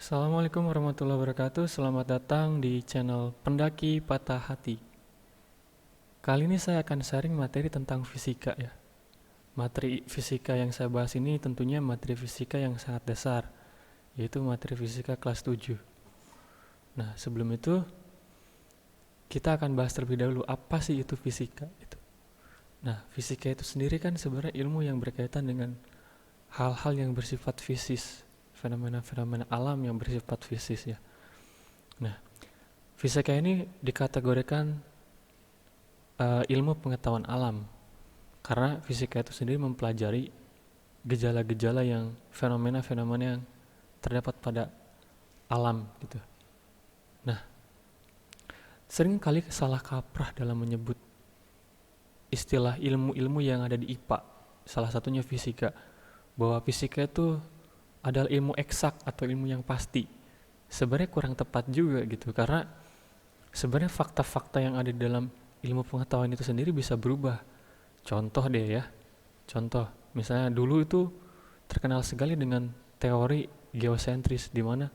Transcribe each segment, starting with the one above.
Assalamualaikum warahmatullahi wabarakatuh. Selamat datang di channel Pendaki Patah Hati. Kali ini saya akan sharing materi tentang fisika ya. Materi fisika yang saya bahas ini tentunya materi fisika yang sangat dasar, yaitu materi fisika kelas 7. Nah, sebelum itu kita akan bahas terlebih dahulu apa sih itu fisika itu. Nah, fisika itu sendiri kan sebenarnya ilmu yang berkaitan dengan hal-hal yang bersifat fisis, fenomena-fenomena alam yang bersifat fisis ya. Nah, fisika ini dikategorikan ilmu pengetahuan alam karena fisika itu sendiri mempelajari gejala-gejala yang fenomena-fenomena yang terdapat pada alam gitu. Nah, sering kali salah kaprah dalam menyebut istilah ilmu-ilmu yang ada di IPA, salah satunya fisika, bahwa fisika itu adalah ilmu eksak atau ilmu yang pasti. Sebenarnya kurang tepat juga gitu, karena sebenarnya fakta-fakta yang ada di dalam ilmu pengetahuan itu sendiri bisa berubah. Contoh deh ya, contoh misalnya dulu itu terkenal sekali dengan teori geosentris, di mana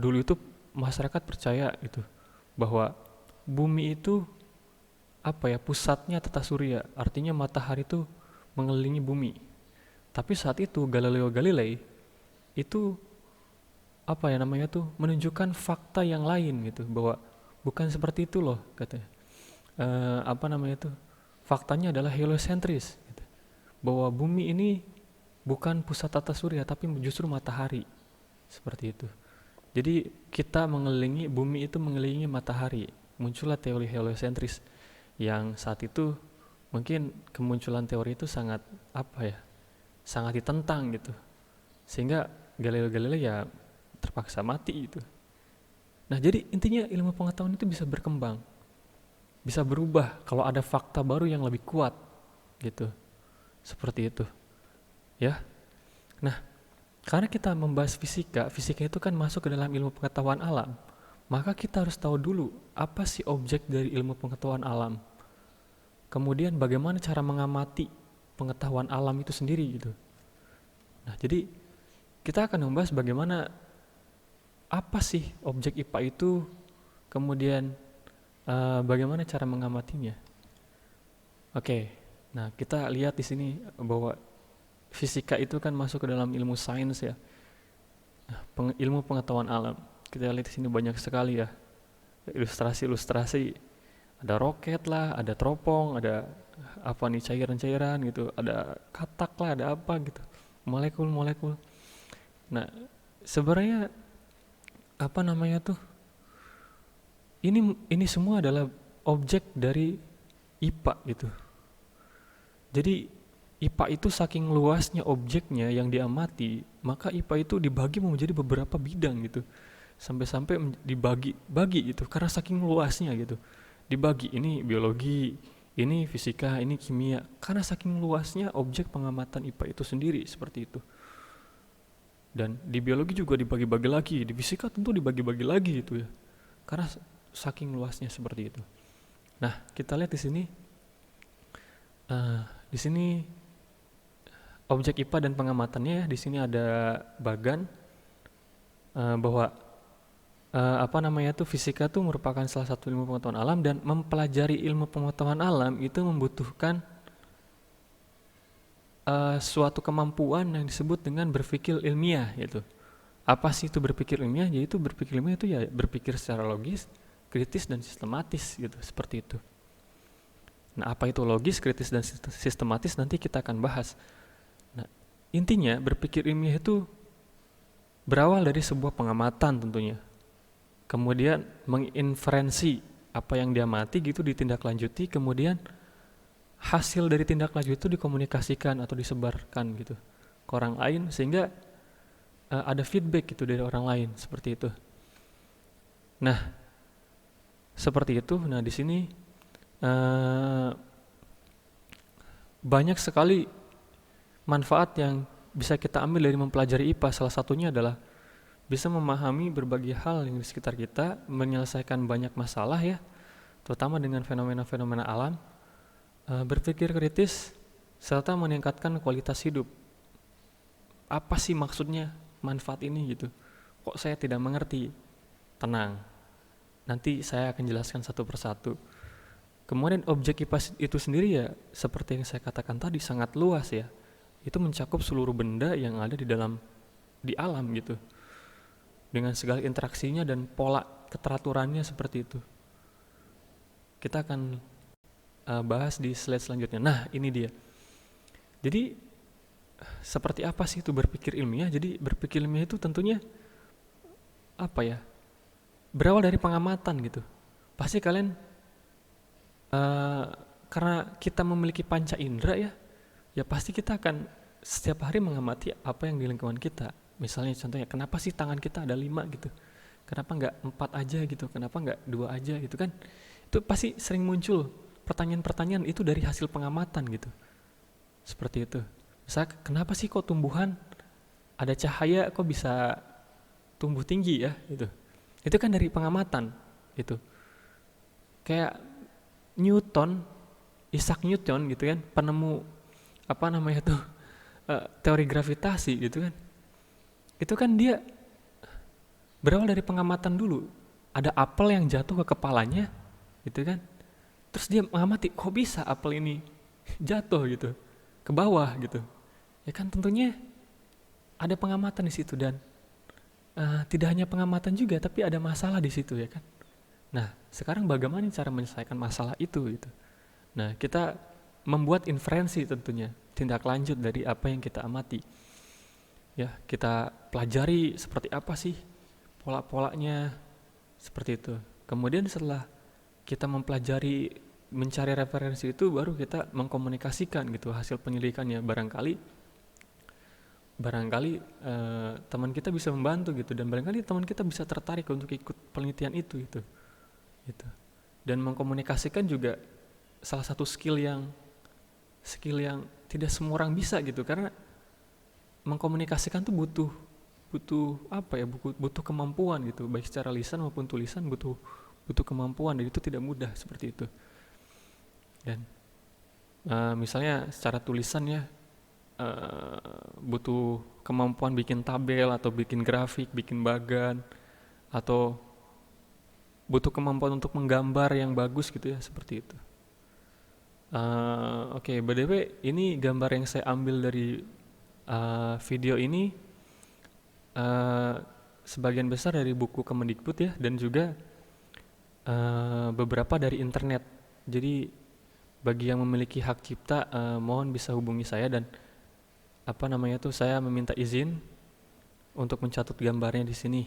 dulu itu masyarakat percaya gitu bahwa bumi itu pusatnya tata surya, artinya matahari itu mengelilingi bumi. Tapi saat itu Galileo Galilei itu menunjukkan fakta yang lain gitu, bahwa bukan seperti itu loh katanya. Faktanya adalah heliosentris gitu. Bahwa bumi ini bukan pusat tata surya tapi justru matahari. Seperti itu. Jadi kita mengelilingi bumi, itu mengelilingi matahari. Muncullah teori heliosentris yang saat itu mungkin kemunculan teori itu sangat sangat ditentang gitu, sehingga Galileo Galilei ya terpaksa mati itu. Nah, jadi intinya ilmu pengetahuan itu bisa berkembang, bisa berubah kalau ada fakta baru yang lebih kuat gitu, seperti itu ya. Nah, karena kita membahas fisika itu kan masuk ke dalam ilmu pengetahuan alam, maka kita harus tahu dulu apa sih objek dari ilmu pengetahuan alam, kemudian bagaimana cara mengamati pengetahuan alam itu sendiri gitu. Nah, jadi kita akan membahas bagaimana apa sih objek IPA itu, kemudian bagaimana cara mengamatinya. Oke, nah kita lihat di sini bahwa fisika itu kan masuk ke dalam ilmu sains ya, ilmu pengetahuan alam. Kita lihat di sini banyak sekali ya ilustrasi, ada roket lah, ada teropong, ada cairan-cairan gitu, ada katak lah, ada apa gitu, molekul-molekul. Nah, sebenarnya ini semua adalah objek dari IPA gitu. Jadi IPA itu saking luasnya objeknya yang diamati, maka IPA itu dibagi menjadi beberapa bidang gitu. Sampai-sampai dibagi gitu karena saking luasnya gitu. Dibagi, ini biologi, ini fisika, ini kimia, karena saking luasnya objek pengamatan IPA itu sendiri, seperti itu. Dan di biologi juga dibagi-bagi lagi, di fisika tentu dibagi-bagi lagi gitu ya, karena saking luasnya seperti itu. Nah, kita lihat di sini, objek IPA dan pengamatannya. Di sini ada bagan bahwa fisika itu merupakan salah satu ilmu pengetahuan alam, dan mempelajari ilmu pengetahuan alam itu membutuhkan suatu kemampuan yang disebut dengan berpikir ilmiah gitu. Apa sih itu berpikir ilmiah? Yaitu berpikir ilmiah itu ya berpikir secara logis, kritis, dan sistematis gitu, seperti itu. Nah, apa itu logis, kritis, dan sistematis nanti kita akan bahas. Nah, intinya berpikir ilmiah itu berawal dari sebuah pengamatan tentunya. Kemudian menginferensi apa yang diamati gitu, ditindaklanjuti, kemudian hasil dari tindak lanjut itu dikomunikasikan atau disebarkan gitu ke orang lain, sehingga ada feedback gitu dari orang lain, seperti itu. Nah, seperti itu. Nah, di sini banyak sekali manfaat yang bisa kita ambil dari mempelajari IPA. Salah satunya adalah bisa memahami berbagai hal yang di sekitar kita, menyelesaikan banyak masalah ya, terutama dengan fenomena-fenomena alam, berpikir kritis, serta meningkatkan kualitas hidup. Apa sih maksudnya manfaat ini gitu? Kok saya tidak mengerti? Tenang, nanti saya akan jelaskan satu persatu. Kemudian objek IPA itu sendiri ya seperti yang saya katakan tadi sangat luas ya. Itu mencakup seluruh benda yang ada di alam gitu. Dengan segala interaksinya dan pola keteraturannya seperti itu. Kita akan bahas di slide selanjutnya. Nah, ini dia. Jadi seperti apa sih itu berpikir ilmiah? Jadi berpikir ilmiah itu tentunya apa ya? Berawal dari pengamatan gitu. Pasti kalian karena kita memiliki panca indera ya pasti kita akan setiap hari mengamati apa yang di lingkungan kita. Misalnya contohnya, kenapa sih tangan kita ada 5 gitu? Kenapa nggak 4 aja gitu? Kenapa nggak 2 aja gitu kan? Itu pasti sering muncul pertanyaan-pertanyaan itu dari hasil pengamatan gitu. Seperti itu. Misalnya, kenapa sih kok tumbuhan ada cahaya kok bisa tumbuh tinggi ya gitu. Itu kan dari pengamatan gitu. Kayak Isaac Newton gitu kan, penemu teori gravitasi gitu kan. Itu kan dia berawal dari pengamatan dulu. Ada apel yang jatuh ke kepalanya gitu kan. Terus dia mengamati, kok bisa apel ini jatuh gitu ke bawah gitu. Ya kan tentunya ada pengamatan di situ dan tidak hanya pengamatan juga tapi ada masalah di situ ya kan. Nah, sekarang bagaimana cara menyelesaikan masalah itu gitu. Nah, kita membuat inferensi tentunya, tindak lanjut dari apa yang kita amati. Ya, kita pelajari seperti apa sih pola-polanya seperti itu. Kemudian setelah kita mempelajari, mencari referensi itu, baru kita mengkomunikasikan gitu hasil penyelidikannya. Barangkali teman kita bisa membantu gitu, dan barangkali teman kita bisa tertarik untuk ikut penelitian itu gitu. Dan mengkomunikasikan juga salah satu skill yang tidak semua orang bisa gitu, karena mengkomunikasikan tuh butuh kemampuan gitu, baik secara lisan maupun tulisan butuh kemampuan, dan itu tidak mudah seperti itu. Dan misalnya secara tulisan ya butuh kemampuan bikin tabel atau bikin grafik, bikin bagan, atau butuh kemampuan untuk menggambar yang bagus gitu ya, seperti itu. Oke, by the way, ini gambar yang saya ambil dari video ini sebagian besar dari buku Kemendikbud ya, dan juga beberapa dari internet. Jadi bagi yang memiliki hak cipta mohon bisa hubungi saya, dan saya meminta izin untuk mencatut gambarnya di sini.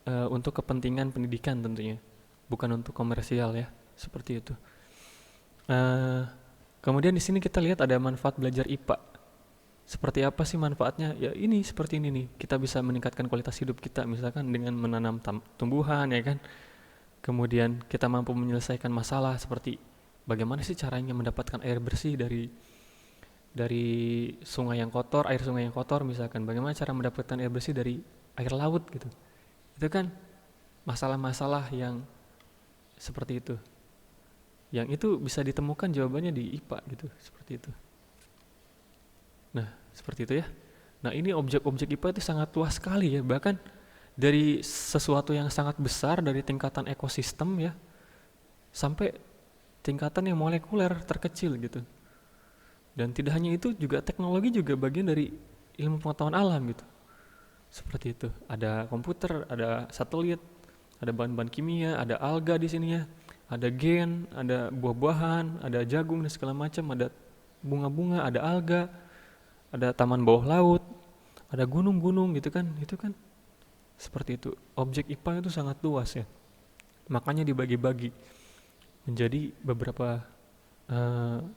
Untuk kepentingan pendidikan tentunya, bukan untuk komersial ya, seperti itu. Kemudian di sini kita lihat ada manfaat belajar IPA. Seperti apa sih manfaatnya? Ya ini seperti ini nih, kita bisa meningkatkan kualitas hidup kita, misalkan dengan menanam tumbuhan ya kan. Kemudian kita mampu menyelesaikan masalah seperti bagaimana sih caranya mendapatkan air bersih dari sungai yang kotor, air sungai yang kotor misalkan. Bagaimana cara mendapatkan air bersih dari air laut gitu. Itu kan masalah-masalah yang seperti itu. Yang itu bisa ditemukan jawabannya di IPA gitu, seperti itu. Nah, seperti itu ya. Nah, ini objek-objek IPA itu sangat luas sekali ya, bahkan dari sesuatu yang sangat besar dari tingkatan ekosistem ya, sampai tingkatan yang molekuler terkecil gitu. Dan tidak hanya itu, juga teknologi juga bagian dari ilmu pengetahuan alam gitu. Seperti itu. Ada komputer, ada satelit, ada bahan-bahan kimia, ada alga di sini ya, ada gen, ada buah-buahan, ada jagung dan segala macam, ada bunga-bunga, ada alga, ada taman bawah laut, ada gunung-gunung gitu kan. Itu kan seperti itu. Objek IPA itu sangat luas ya. Makanya dibagi-bagi menjadi beberapa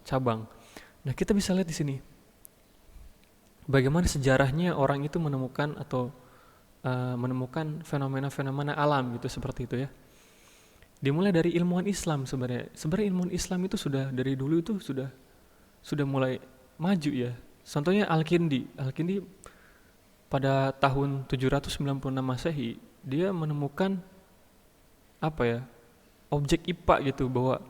cabang. Nah, kita bisa lihat di sini bagaimana sejarahnya orang itu menemukan fenomena-fenomena alam gitu, seperti itu ya. Dimulai dari ilmuwan Islam sebenarnya. Sebenarnya ilmuwan Islam itu sudah dari dulu itu sudah mulai maju ya. Contohnya Al-Kindi pada tahun 796 Masehi, dia menemukan objek IPA gitu, bahwa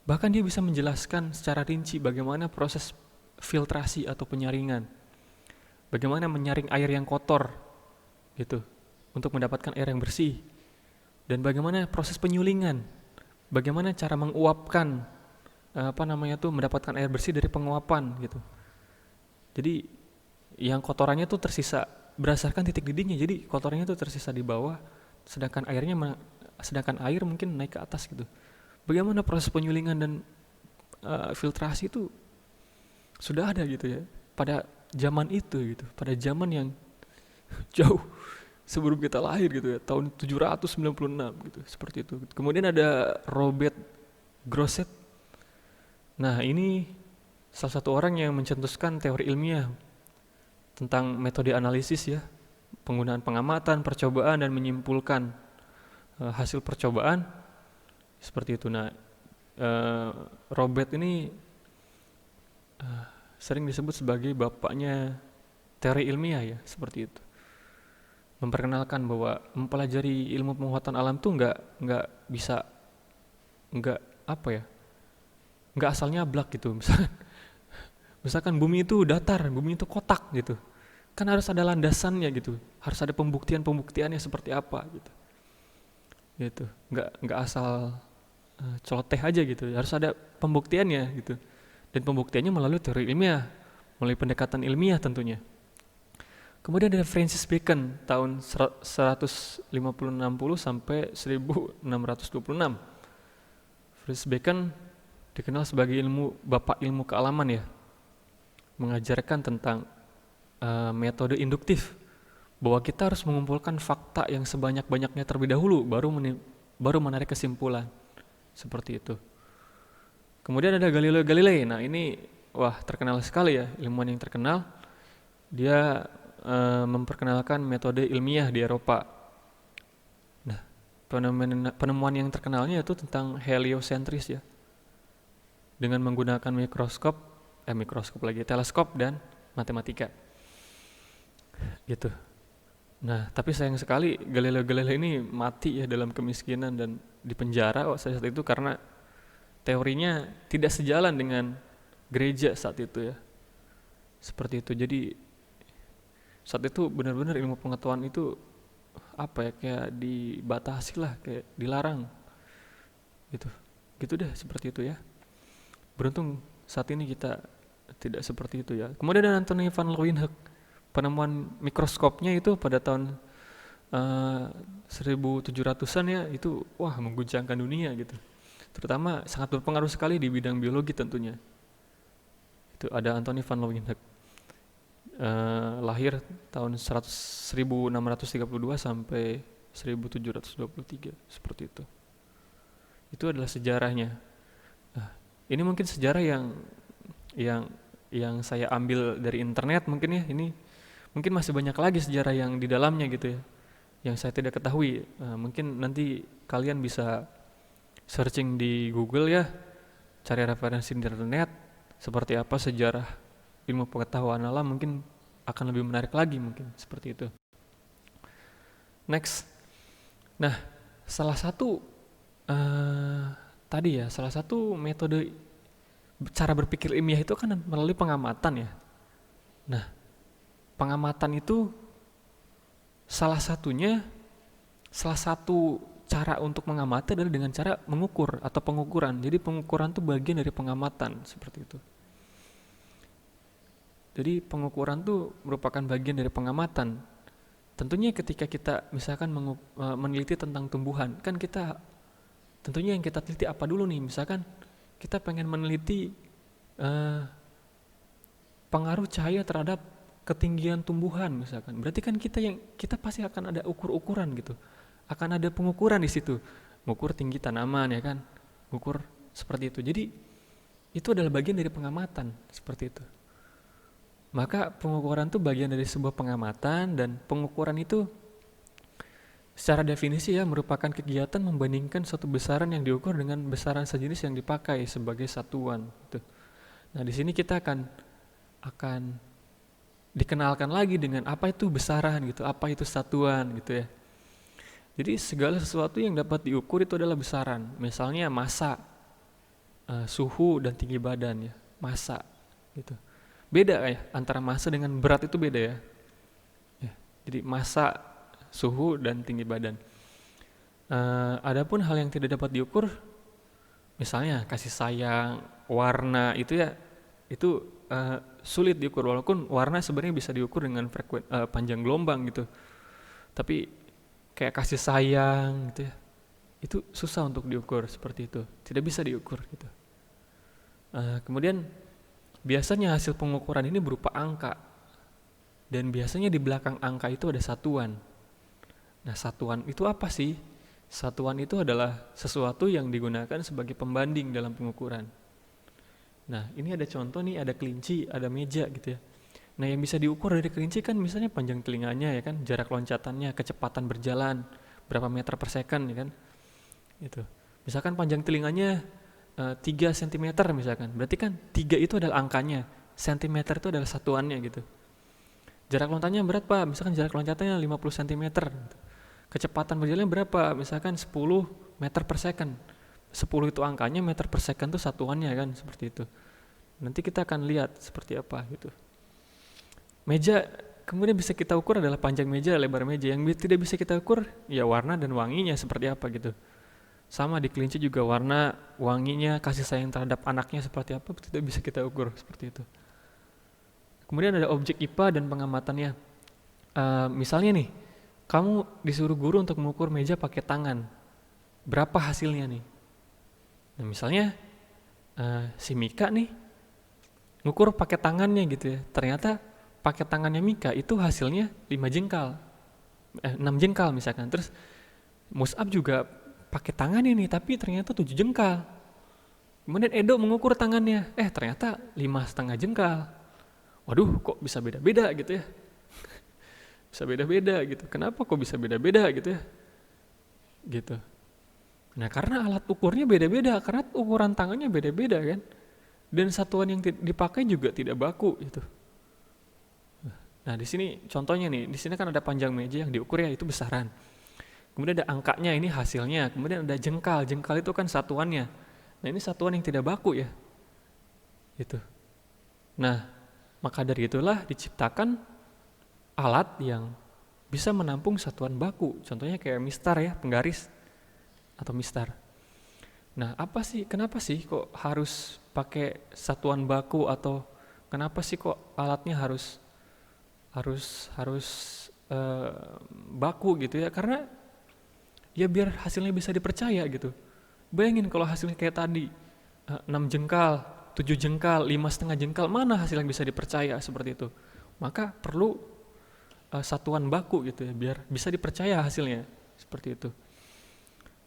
bahkan dia bisa menjelaskan secara rinci bagaimana proses filtrasi atau penyaringan. bagaimana menyaring air yang kotor gitu untuk mendapatkan air yang bersih, dan bagaimana proses penyulingan, bagaimana cara menguapkan mendapatkan air bersih dari penguapan gitu. Jadi yang kotorannya tuh tersisa berdasarkan titik didihnya, jadi kotorannya tuh tersisa di bawah, sedangkan air mungkin naik ke atas gitu. Bagaimana proses penyulingan dan filtrasi itu sudah ada gitu ya pada zaman itu gitu, pada zaman yang jauh sebelum kita lahir gitu ya, tahun 796 gitu, seperti itu. Kemudian ada Robert Grosset. Nah, ini salah satu orang yang mencetuskan teori ilmiah tentang metode analisis ya, penggunaan pengamatan, percobaan, dan menyimpulkan hasil percobaan seperti itu. Nah, Robert ini sering disebut sebagai bapaknya teori ilmiah ya, seperti itu. Memperkenalkan bahwa mempelajari ilmu penguatan alam tuh nggak bisa nggak asalnya blak gitu. Misalkan bumi itu datar, bumi itu kotak gitu, kan harus ada landasannya gitu, harus ada pembuktiannya seperti apa gitu. Nggak asal celoteh aja gitu, harus ada pembuktiannya gitu, dan pembuktiannya melalui teori ilmiah, melalui pendekatan ilmiah tentunya. Kemudian ada Francis Bacon tahun 1160 sampai 1626. Francis Bacon dikenal sebagai bapak ilmu kealaman ya, mengajarkan tentang metode induktif, bahwa kita harus mengumpulkan fakta yang sebanyak-banyaknya terlebih dahulu baru menarik kesimpulan, seperti itu. Kemudian ada Galileo Galilei. Nah, ini terkenal sekali ya, ilmuwan yang terkenal. Dia memperkenalkan metode ilmiah di Eropa. Nah, penemuan yang terkenalnya itu tentang heliosentris ya, dengan menggunakan teleskop dan matematika gitu. Nah, tapi sayang sekali Galileo Galilei ini mati ya dalam kemiskinan dan dipenjara saat itu karena teorinya tidak sejalan dengan gereja saat itu ya, seperti itu. Jadi saat itu benar-benar ilmu pengetahuan itu kayak dibatasi lah, kayak dilarang gitu deh, seperti itu ya. Beruntung saat ini kita tidak seperti itu ya. Kemudian ada Antony van Leeuwenhoek. Penemuan mikroskopnya itu pada tahun 1700-an ya, itu mengguncangkan dunia gitu. Terutama sangat berpengaruh sekali di bidang biologi tentunya. Itu ada Antony van Leeuwenhoek. Lahir tahun 1632 sampai 1723, seperti itu. Itu adalah sejarahnya. Ini mungkin sejarah yang saya ambil dari internet mungkin ya. Ini mungkin masih banyak lagi sejarah yang di dalamnya gitu ya, yang saya tidak ketahui. Mungkin nanti kalian bisa searching di Google ya, cari referensi di internet seperti apa sejarah ilmu pengetahuan alam, mungkin akan lebih menarik lagi, mungkin seperti itu. Next. Nah, salah satu metode cara berpikir ilmiah itu kan melalui pengamatan ya. Nah, pengamatan itu salah satu cara untuk mengamati adalah dengan cara mengukur atau pengukuran. Jadi pengukuran itu bagian dari pengamatan, seperti itu. Jadi pengukuran itu merupakan bagian dari pengamatan. Tentunya ketika kita misalkan meneliti tentang tumbuhan, kan kita tentunya yang kita teliti apa dulu nih? Misalkan kita pengen meneliti pengaruh cahaya terhadap ketinggian tumbuhan misalkan. Berarti kan kita pasti akan ada ukur-ukuran gitu. Akan ada pengukuran di situ. Mengukur tinggi tanaman ya kan. Mengukur seperti itu. Jadi itu adalah bagian dari pengamatan, seperti itu. Maka pengukuran itu bagian dari sebuah pengamatan, dan pengukuran itu secara definisi ya merupakan kegiatan membandingkan suatu besaran yang diukur dengan besaran sejenis yang dipakai sebagai satuan. Gitu. Nah, di sini kita akan dikenalkan lagi dengan apa itu besaran gitu, apa itu satuan gitu ya. Jadi segala sesuatu yang dapat diukur itu adalah besaran. Misalnya massa, suhu dan tinggi badan ya, massa gitu. Beda ya, antara massa dengan berat itu beda ya. Ya, jadi massa, suhu, dan tinggi badan. Adapun hal yang tidak dapat diukur, misalnya kasih sayang, warna, itu ya, itu sulit diukur. Walaupun warna sebenarnya bisa diukur dengan panjang gelombang gitu. Tapi kayak kasih sayang gitu ya, itu susah untuk diukur seperti itu, tidak bisa diukur gitu. Kemudian biasanya hasil pengukuran ini berupa angka, dan biasanya di belakang angka itu ada satuan. Nah, satuan itu apa sih? Satuan itu adalah sesuatu yang digunakan sebagai pembanding dalam pengukuran. Nah, ini ada contoh nih, ada kelinci, ada meja gitu ya. Nah, yang bisa diukur dari kelinci kan misalnya panjang telinganya ya kan, jarak loncatannya, kecepatan berjalan, berapa meter per second ya kan. Itu. Misalkan panjang telinganya 3 cm misalkan. Berarti kan 3 itu adalah angkanya, cm itu adalah satuannya gitu. Jarak loncatnya berapa? Misalkan jarak loncatannya 50 cm. Gitu. Kecepatan berjalannya berapa? Misalkan 10 meter per second. 10 itu angkanya, meter per second itu satuannya kan, seperti itu. Nanti kita akan lihat seperti apa gitu. Meja kemudian bisa kita ukur adalah panjang meja, lebar meja. Yang tidak bisa kita ukur ya warna dan wanginya seperti apa gitu. Sama di kelinci juga, warna, wanginya, kasih sayang terhadap anaknya seperti apa tidak bisa kita ukur seperti itu. Kemudian ada objek IPA dan pengamatannya. Misalnya nih, kamu disuruh guru untuk mengukur meja pakai tangan. Berapa hasilnya nih? Nah, misalnya si Mika nih ngukur pakai tangannya gitu ya. Ternyata pakai tangannya Mika itu hasilnya 5 jengkal. 6 jengkal misalkan. Terus Mus'ab juga pakai tangannya nih, tapi ternyata 7 jengkal. Kemudian Edo mengukur tangannya, ternyata 5,5 jengkal. Waduh, kok bisa beda-beda gitu ya? Bisa beda-beda gitu. Kenapa kok bisa beda-beda gitu ya? Gitu. Nah, karena alat ukurnya beda-beda, karena ukuran tangannya beda-beda kan. Dan satuan yang dipakai juga tidak baku gitu. Nah, di sini contohnya nih, di sini kan ada panjang meja yang diukur ya, itu besaran. Kemudian ada angkanya, ini hasilnya. Kemudian ada jengkal, jengkal itu kan satuannya. Nah, ini satuan yang tidak baku ya. Gitu. Nah, maka dari itulah diciptakan alat yang bisa menampung satuan baku. Contohnya kayak mistar ya, penggaris atau mistar. Nah, kenapa sih kok harus pakai satuan baku, atau kenapa sih kok alatnya harus baku gitu ya? Karena ya biar hasilnya bisa dipercaya gitu. Bayangin kalau hasilnya kayak tadi 6 jengkal, 7 jengkal, 5,5 jengkal, mana hasil yang bisa dipercaya seperti itu? Maka perlu satuan baku gitu ya, biar bisa dipercaya hasilnya seperti itu.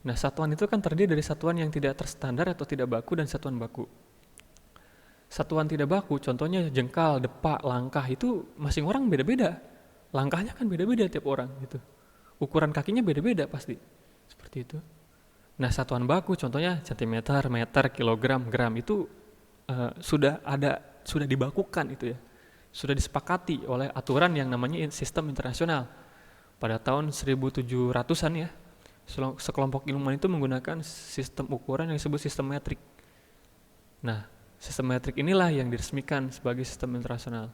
Nah, satuan itu kan terdiri dari satuan yang tidak terstandar atau tidak baku dan satuan baku. Satuan tidak baku, contohnya jengkal, depak, langkah, itu masing orang beda-beda. Langkahnya kan beda-beda tiap orang gitu. Ukuran kakinya beda-beda pasti. Seperti itu. Nah, satuan baku contohnya centimeter, meter, kilogram, gram, itu sudah dibakukan itu ya. Sudah disepakati oleh aturan yang namanya sistem internasional. Pada tahun 1700-an ya. Sekelompok ilmuwan itu menggunakan sistem ukuran yang disebut sistem metrik. Nah, sistem metrik inilah yang diresmikan sebagai sistem internasional.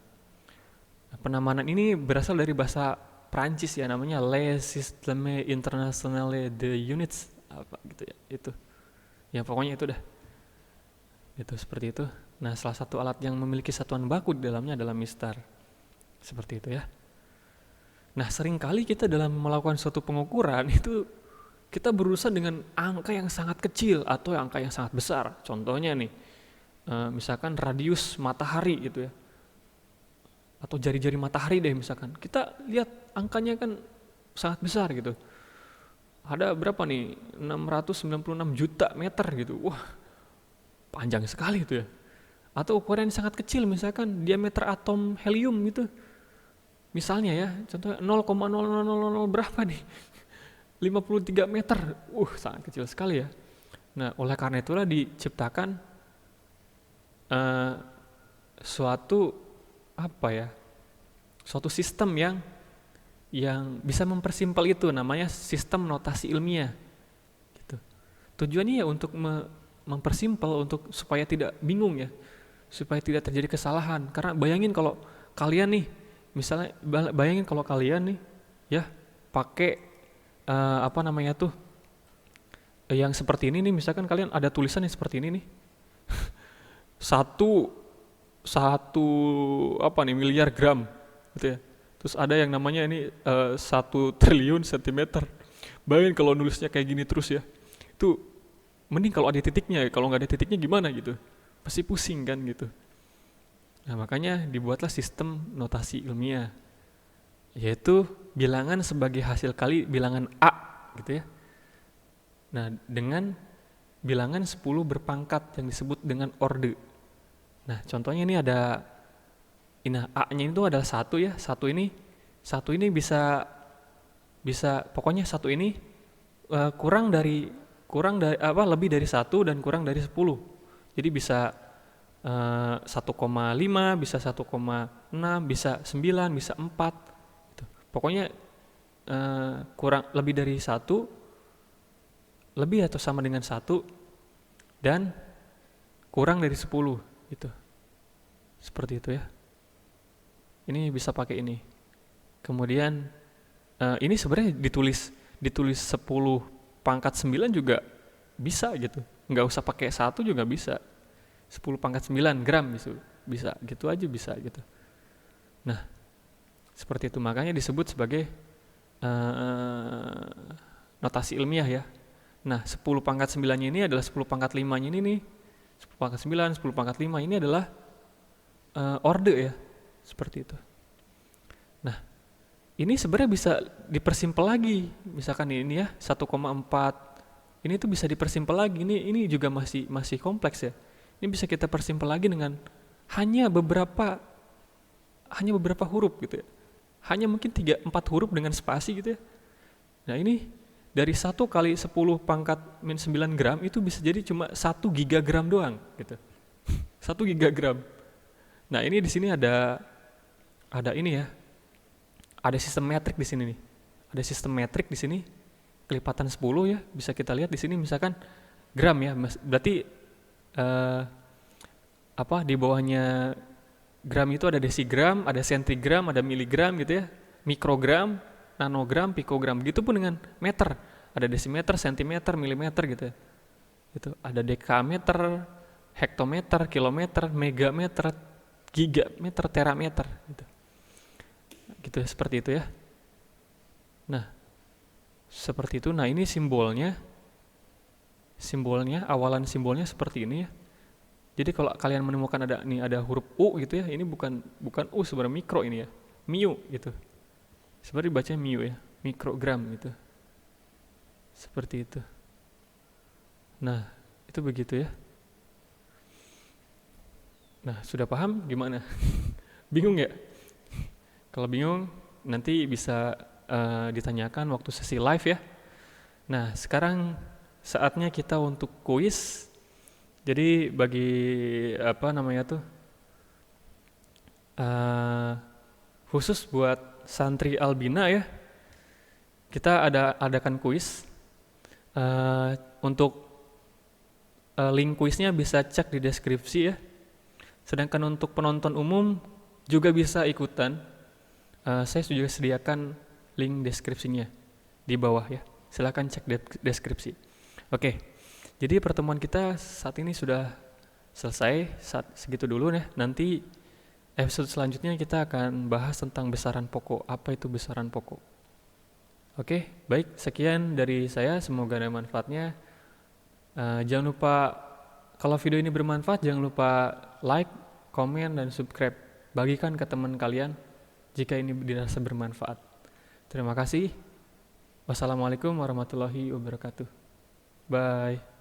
Nah, penamanan ini berasal dari bahasa Prancis ya, namanya Le Système International de Units, apa gitu ya, itu. Ya pokoknya itu dah. Itu seperti itu. Nah, salah satu alat yang memiliki satuan baku di dalamnya adalah mistar. Seperti itu ya. Nah, seringkali kita dalam melakukan suatu pengukuran itu kita berurusan dengan angka yang sangat kecil atau angka yang sangat besar. Contohnya nih, misalkan radius matahari gitu ya, atau jari-jari matahari deh misalkan. Kita lihat angkanya kan sangat besar gitu. Ada berapa nih? 696 juta meter gitu. Wah, panjang sekali itu ya. Atau ukuran yang sangat kecil, misalkan diameter atom helium gitu. Misalnya ya, contohnya 0,0000 berapa nih? 53 meter, sangat kecil sekali ya. Nah, oleh karena itulah diciptakan suatu sistem yang bisa mempersimpel itu, namanya sistem notasi ilmiah. Gitu. Tujuannya ya untuk mempersimpel, untuk supaya tidak bingung ya. supaya tidak terjadi kesalahan. Karena bayangin kalau kalian nih, misalnya bayangin kalau kalian nih ya pakai apa namanya tuh yang seperti ini nih, misalkan kalian ada tulisan yang seperti ini nih, satu satu apa nih miliar gram gitu ya. Terus ada yang namanya ini 1 triliun sentimeter. Bayangin kalau nulisnya kayak gini terus ya. Itu mending kalau ada titiknya ya. Kalau nggak ada titiknya gimana gitu? Pasti pusing kan gitu. Nah makanya dibuatlah sistem notasi ilmiah, yaitu bilangan sebagai hasil kali bilangan A gitu ya. Nah dengan bilangan 10 berpangkat yang disebut dengan orde. Nah contohnya ini ada, A-nya itu adalah 1 ya. Satu ini bisa pokoknya satu ini kurang dari apa lebih dari 1 dan kurang dari 10. Jadi bisa 1,5, bisa 1,6, bisa 9, bisa 4 gitu. Pokoknya kurang lebih dari 1, lebih atau sama dengan 1, dan kurang dari 10 gitu. Seperti itu ya. Ini bisa pakai ini. Kemudian ini sebenarnya ditulis 10 pangkat 9 juga bisa gitu. Nggak usah pakai 1 juga bisa. 10 pangkat 9 gram bisa gitu aja bisa gitu. Nah seperti itu, makanya disebut sebagai notasi ilmiah ya. Nah 10 pangkat 9 ini adalah 10 pangkat 5 ini nih. 10 pangkat 9, 10 pangkat 5 ini adalah orde ya. Seperti itu. Nah ini sebenarnya bisa dipersimpel lagi. Misalkan ini ya 1,4, ini tuh bisa dipersimpel lagi. Ini juga masih kompleks ya. Ini bisa kita persimpel lagi dengan hanya beberapa huruf gitu ya. Hanya mungkin 3-4 huruf dengan spasi gitu ya. Nah ini dari 1 kali 10 pangkat min 9 gram itu bisa jadi cuma 1 gigagram doang gitu. 1 gigagram. Nah ini di sini ada ini ya. Ada sistem metrik di sini nih. Ada sistem metrik di sini. Kelipatan 10 ya, bisa kita lihat di sini misalkan gram ya. Berarti di bawahnya gram itu ada desigram, ada sentigram, ada miligram gitu ya, mikrogram, nanogram, pikogram. Begitu pun dengan meter, ada desimeter, sentimeter, milimeter gitu ya. Gitu. Ada dekameter, hektometer, kilometer, megameter, gigameter, terameter gitu. Gitu seperti itu ya. Nah, seperti itu. Nah, ini simbolnya awalan simbolnya seperti ini ya. Jadi kalau kalian menemukan ada huruf U gitu ya, ini bukan U sebenarnya, mikro ini ya, miu gitu. Sebenarnya dibacanya miu ya, mikrogram gitu. Seperti itu. Nah, itu begitu ya. Nah, sudah paham gimana? Bingung ya? Kalau bingung nanti bisa ditanyakan waktu sesi live ya. Nah, sekarang saatnya kita untuk kuis. Jadi bagi khusus buat santri Albina ya, kita adakan kuis. Untuk link kuisnya bisa cek di deskripsi ya. Sedangkan untuk penonton umum juga bisa ikutan. Saya juga sediakan link deskripsinya di bawah ya. Silakan cek deskripsi. Oke, jadi pertemuan kita saat ini sudah selesai. Segitu dulu ya. Nanti episode selanjutnya kita akan bahas tentang besaran pokok. Apa itu besaran pokok? Oke, baik. Sekian dari saya. Semoga ada manfaatnya. Jangan lupa, kalau video ini bermanfaat, jangan lupa like, komen, dan subscribe. Bagikan ke teman kalian jika ini dirasa bermanfaat. Terima kasih. Wassalamualaikum warahmatullahi wabarakatuh. Bye.